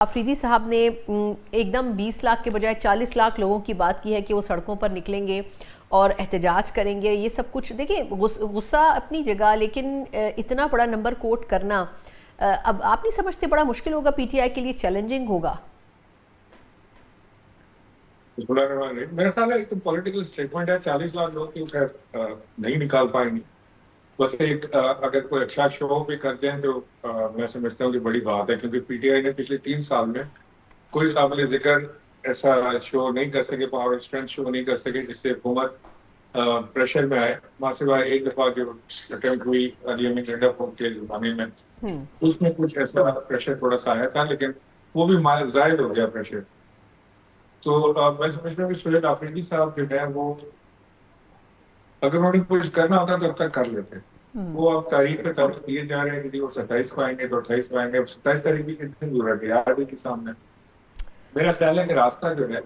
अफरीदी साहब ने एकदम 20 लाख के बजाय 40 लाख लोगों की बात की है कि वो सड़कों पर निकलेंगे और एहतजाज करेंगे। ये सब कुछ देखिए, गुस्सा अपनी जगह, लेकिन इतना बड़ा नंबर कोट करना अब आप नहीं समझते बड़ा मुश्किल होगा, पीटीआई के लिए चैलेंजिंग होगा? मेरा ख्याल है एक तो पॉलिटिकल स्टेटमेंट है। 40 लाख लोग तो खैर नहीं निकाल पाएंगे। बस एक अगर कोई अच्छा शो भी कर जाए तो मैं समझता हूँ कि बड़ी बात है, क्योंकि पीटीआई ने पिछले 3 साल में कोई काबिल जिक्र ऐसा शो नहीं कर सके, पावर स्ट्रेंथ शो नहीं कर सके जिससे हुकूमत प्रेशर में आए। वहां सिवाय एक दफा जो अटेम्प्ट हुई अली अमीन जंडा के जमाने में, उसमें कुछ ऐसा प्रेशर थोड़ा सा आया था, लेकिन वो भी जायद हो गया प्रेशर। तो मैं समझता हूँ कि सुहेल आफरीदी साहब जो है वो, अगर उन्होंने कुछ करना होता तो अब तक कर लेते। वो अब तारीख पे तारीख दिए जा रहे हैं कि वो 27 को आएंगे तो 28 को आएंगे। अब 27 तारीख की कितनी जरूरत है यार के सामने। मेरा ख्याल है कि रास्ता जो है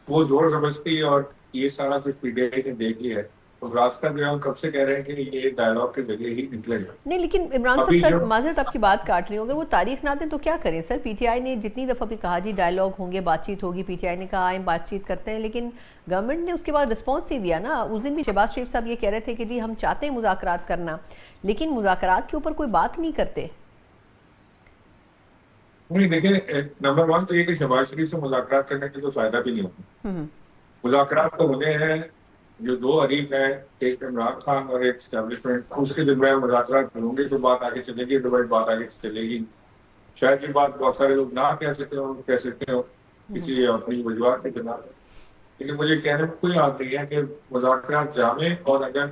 वो जोर जबरदस्ती और ये सारा कुछ पीटीआई ने देख लिया है। तो रास्ता जो है हम कब से कह रहे हैं कि ये डायलॉग के जरिए ही निकलेगा। नहीं, लेकिन इमरान साहब, अभी सर जो माजरत आपकी बात काट रही हूँ, अगर वो तारीख ना दें तो क्या करें सर? पीटीआई ने जितनी दफ़ा भी कहा जी डायलॉग होंगे, बातचीत होगी, पीटीआई ने कहा आए बातचीत करते हैं, लेकिन गवर्नमेंट ने उसके बाद रिस्पॉन्स नहीं दिया ना। उस दिन भी शहबाज शरीफ साहब ये कह रहे थे कि जी हम चाहते हैं मुज़ाकरात करना, लेकिन मुज़ाकरात के ऊपर कोई बात नहीं करते। नहीं, देखिए, नंबर वन तो ये कि शहबाज शरीफ से मुज़ाकरात करने के कोई फायदा भी नहीं होगा। मुज़ाकरात तो होने हैं, जो दो हरीफ हैं, एक इमरान खान और एक एस्टेब्लिशमेंट, उसके दरमियान मुज़ाकरात होंगे तो बात आगे चलेगी, तो बात आगे चलेगी। शायद ये बात बहुत सारे लोग ना कह सकते हो किसी अपनी वजूहत के बिना, लेकिन मुझे कहने में कोई बात नहीं है कि मुज़ाकरात जामे, और अगर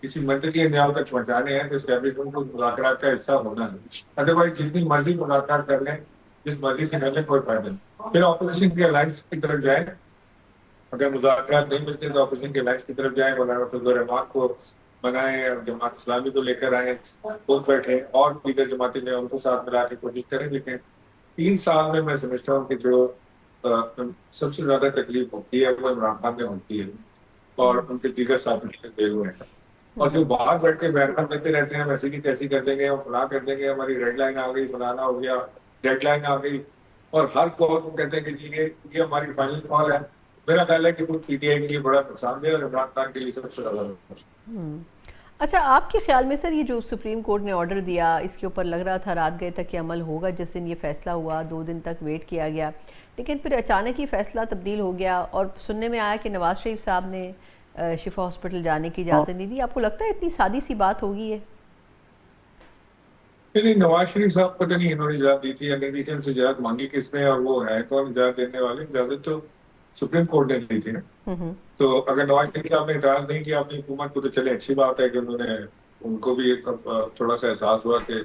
किसी मंतकी अंजाम तक पहुंचाने हैं तो एस्टेब्लिशमेंट को मुज़ाकरात का हिस्सा होना है। अदरवाइज जितनी मर्जी मुलाकात कर लें, जिस मर्जी से कर लें, कोई फायदा नहीं। फिर ऑपोजिशन के अलायंस की तरफ जाए। अगर मुज़ाकरात नहीं मिलते तो अपोजिशन के अलायंस की तरफ जाए, मौलाना फजल रहमान को बनाए, जमात इस्लामी को लेकर आए, खुद बैठे और दीगर जमातें में उनको साथ मिला के कोशिश करें। लेकिन 3 साल में मैं समझता हूँ कि जो सबसे ज्यादा तकलीफ होती है वो इमरान खान में होती है, और उनके दीगर साथी गए हुए हैं। और जो बाहर बैठ के बयान देते रहते हैं वैसे की कैसी कर देंगे, हम फला कर देंगे, हमारी रेड लाइन आ गई, फलाना हो गया, डेड लाइन आ गई, और हर कॉल को कहते हैं कि जी ये हमारी फाइनल कॉल है। मेरा ख्याल है कि वो पीटीआई के लिए बड़ा नुकसान है और इमरान खान के लिए सबसे ज्यादा नुकसान। अच्छा, आपके ख्याल में सर ये जो सुप्रीम कोर्ट ने ऑर्डर दिया, इसके ऊपर लग रहा था रात गए तक कि अमल होगा, जिस दिन ये फैसला हुआ 2 दिन तक वेट किया गया, लेकिन फिर अचानक ही फैसला तब्दील हो गया और सुनने में आया कि नवाज शरीफ साहब ने शिफा हॉस्पिटल जाने की इजाज़त नहीं दी। आपको लगता है इतनी सादी सी बात होगी ये? नहीं, नवाज शरीफ साहब पता नहीं इन्होंने इजाजत दी थी या नहीं दी थी, उनसे इजाजत मांगी किसने, और वो है कौन इजाजत देने वाले? इजाजत तो सुप्रीम कोर्ट ने दी थी ना। तो अगर नवाज शरीफ साहब ने इतराज नहीं किया अपनी हुकूमत को, तो चले अच्छी बात है कि उन्होंने, उनको भी एक थोड़ा सा एहसास हुआ कि,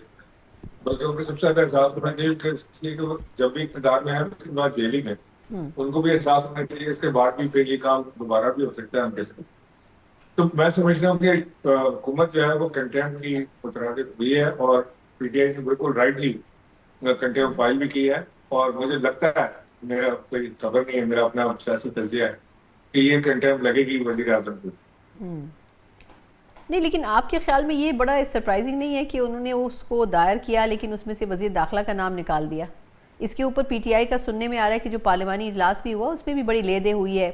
बल्कि उनको सबसे ज्यादा एहसास होना चाहिए कि इसलिए कि वो जब भी इक़्तिदार में है उसके बाद जेल ही में, उनको भी एहसास होना चाहिए इसके बाद भी फिर ये काम दोबारा भी हो सकता है उनके साथ। तो मैं समझता हूँ कि हुकूमत जो है वो कंटेम्प्ट की मुतरादिफ हुई है, और पीटीआई ने बिल्कुल राइटली कंटेम्प्ट फाइल भी की है। और मुझे लगता है, मेरा कोई खबर नहीं है, मेरा अपना सियासी तज्जिया है कि ये कंटेम्प्ट लगेगी वजीर आजम को। नहीं, लेकिन आपके ख्याल में ये बड़ा सरप्राइजिंग नहीं है कि उन्होंने उसको दायर किया लेकिन उसमें से वज़ीर दाखिला का नाम निकाल दिया? इसके ऊपर पीटीआई का सुनने में आ रहा है कि जो पार्लिमानी इजलास भी हुआ उसमें भी बड़ी लेदे हुई है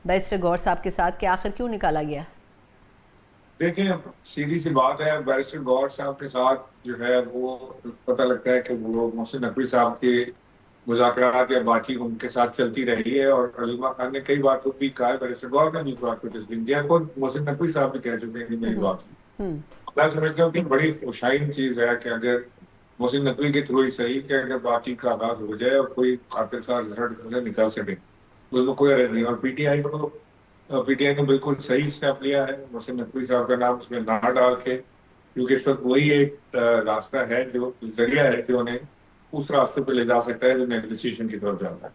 बैरिस्टर गौर साहब के साथ, कि आखिर क्यों निकाला गया? देखें, सीधी सी बात है, बैरिस्टर गौर साहब के साथ जो है वो पता लगता है कि वो मोहसिन नकवी साहब के मुज़ाकरात या बातचीत उनके साथ चलती रही है। और अलीमा खान ने कई बार खुद भी कहा है, बैरिस्टर गौर ने भी बात को तस्लीम किया, खुद मोहसिन नकवी साहब भी कह चुके हैं कि मेरी बात। मैं समझता हूँ कि बड़ी खुशाइन चीज है कि अगर मोहसिन नकवी के थ्रू ही सही कि अगर बातचीत का आगाज हो जाए और कोई आखिरकार रिजल्ट निकाल सके, तो उसमें कोई अर्ज नहीं। और पीटीआई ने बिल्कुल सही स्टेप लिया है मोहसिन नकवी साहब का नाम उसमें ना डाल के, क्योंकि इस वक्त वही एक रास्ता है, जो जरिया है जो उन्हें उस रास्ते पे ले जा सकता है जो नेगोशिएशन की तरफ जाता है।